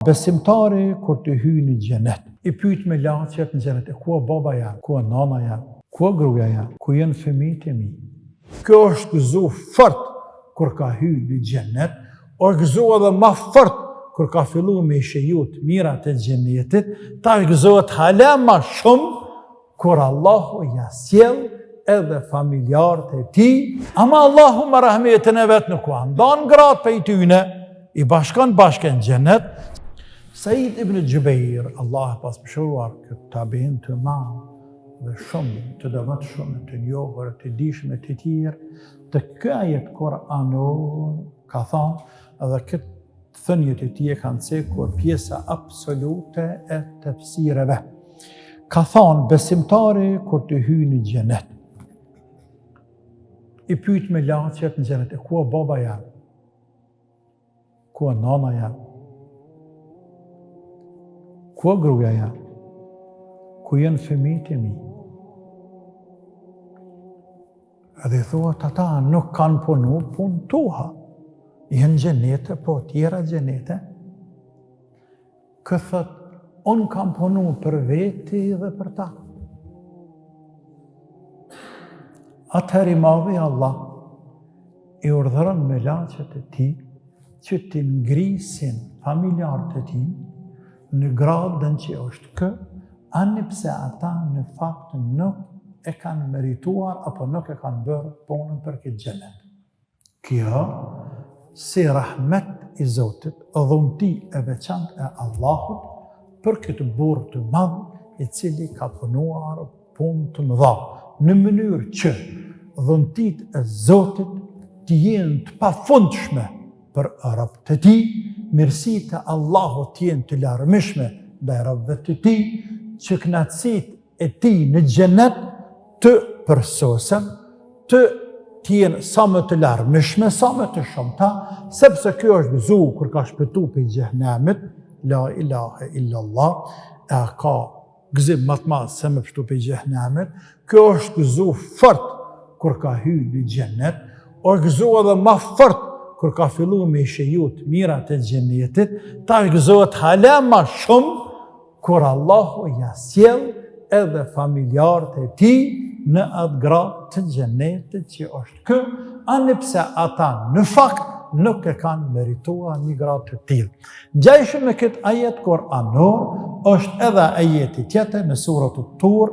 Besimtari kur të hyjë në xhenet, I pyet me laçet në xhenet, ku baba jam, ku nana jam, ku gruaja jam, ku janë fëmijët e mi. Kjo është gëzu fort kur ka hyrë në xhenet, o gëzu edhe më fort kur ka filluar me shejut mirat e xhenetit, ta gëzohet hala më shumë kur Allahu ja sjell edhe familjarët e tij, ama Allahu me rahmetin e vet nuk ka ndan gratë për tyne, I bashkon bashkë në xhenet. Said ibn Jubair, Allah pas mëshiruar, këtë tabiin të madh dhe shumë të devotshëm, të njohur, të dijshëm të tjerë, të ky ajet Kur'anor ka thënë edhe këtë thënie të tij kanë cekur pjesa absolute e tefsireve. Ka thënë besimtari kur të hyjë në xhenet, I pyet me laçet në xhenet, ku baba jam, ku nana jam, ku gruaja jam, ku janë fëmijët e mi. Edhe thuhet ata nuk kanë punu punë tuha. Janë xhenete, po tjera xhenete. Kë thot, unë kam punu për veti dhe për ta. Atëherë I madhi Allah I urdhëron me laçet e tij që të ngrisin familjarët e tij në gradën që është kë, ani pse ata në fakt nuk e kanë merituar apo nuk e kanë bërë punën për këtë xhenet. Kjo si rahmet I Zotit, dhunti e veçantë e Allahut për këtë burr të madh I cili ka punuar punë të mëdha, në mënyrë që dhuntit e Zotit të jenë të pafundshme për robët e tij, mirësitë e Allahut të jenë të larmishme ndaj robëve të tij, që kënaqësitë e tij në xhenet të përsosen, të jenë sa më të larmishme, sa më të shumta, sepse kjo është gëzu kur ka shpëtu për xhenemit, la ilahe illallah, e ka gëzim më të madh se me shpëtu për xhenemit. Kjo është gëzu fort kur ka hyrë në xhenet, o gëzu edhe më fort kur ka filluar me shejut mirat e xhenetit, ta gëzohet hala më shumë kur Allahu ja sjell edhe familjarët e tij në atë gradë të xhenetit që është kë, ani pse ata në fakt nuk e kanë merituar një gradë të tillë. Ngjajshëm me këtë ajet Kur'anor është edhe ajeti tjetër në surën Tur,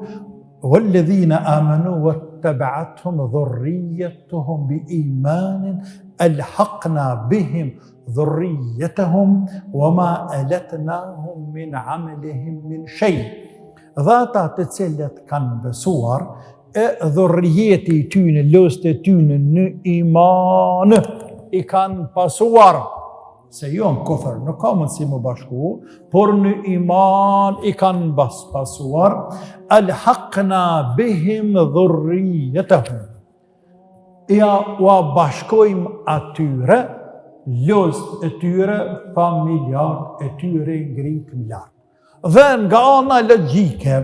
وَالَّذِينَ آمَنُوا وَاتَّبَعَتْهُمْ ذُرِّيَّتُهُمْ بِإِيمَانٍ أَلْحَقْنَا بِهِمْ ذُرِّيَّتَهُمْ وَمَا أَلَتْنَاهُمْ مِنْ عَمَلِهِمْ مِنْ شَيْءٍ. Dhe ata të cilët kanë besuar, e dhurrijeti I tyne, lëst e tyne në iman, I kanë pasuar, se jo në kufër, nuk ka mundësi më bashku, por në iman I kanë pasuar, alhaqna bihim dhurrijetahum. Ja ua bashkojmë atyre, lëst e tyre, familjar e tyre ngritëm lartë. Dhe nga ana logjike,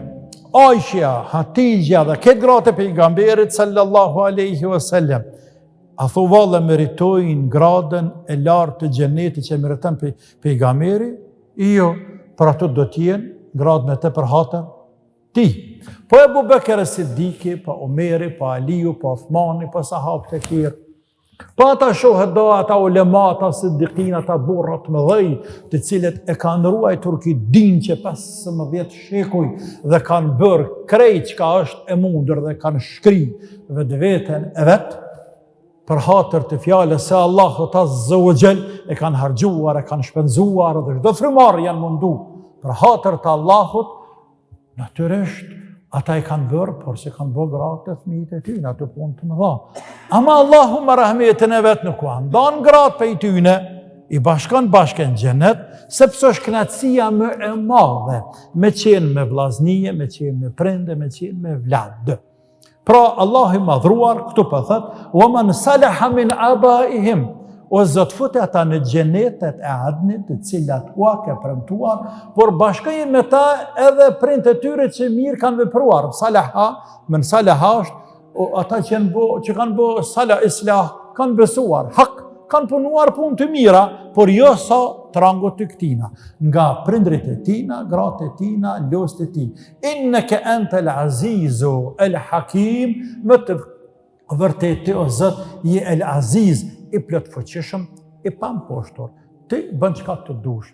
Aisha, Hatijja dhe këtë gratë e pejgamberit sallallahu alaihi wasallam, a thu valle meritojnë gradën e lartë të xhenetit që meriton pejgamberi? Jo, për ato do t'jenë gradën e tepër hatër ti. Po Ebu Bekër Siddiqi, po Omeri, po Aliu, po Uthmani, po sahabët e tjerë. Po ata shohëdo, ata ulema, ata siddiqin, ata burrat më dhej, të cilët e kanë ruajtur këtë din që 15 shekuj dhe kanë bërë krejt që ka është e mundur dhe kanë shkri vetveten e vetë, për hatër të fjallës se Allahut Azza wa Jall e kanë hargjuar, e kanë shpenzuar dhe çdo frymar janë mundu. Për hatër të Allahut, natyrisht, ata I kanë bërë, por se kanë bërë gratë të fëmijët e tyne, ato punë të mëdha. Ama Allahu me rahmetin e vetë nuk ka ndan gratë për tyne, I bashkon bashkë në xhenet, sepse është kënaqësia më e madhe, me qenë me vllaznie, me qenë me prinde, me qenë me vladë. Pra Allah I madhruar këtu po thot, wa man salaha min abaihim, o zot fute ata në xhenetet e adnit, të cilat ua ke premtuar, por bashkojnë me ta edhe prindët e tyre që mirë kanë vepruar. Salaha, men salaha është ata që kanë bë sala islah, kanë besuar hak, kanë punuar punë të mira, por jo sa trangot të këtina, nga prindrit e tina, gratë e tina, lost e ti. Inneke ente el azizu, el hakim, më të vërtet të o Zot, je el aziz, i plot fuqishëm, i pamposhtur. Ti bën çka të dush.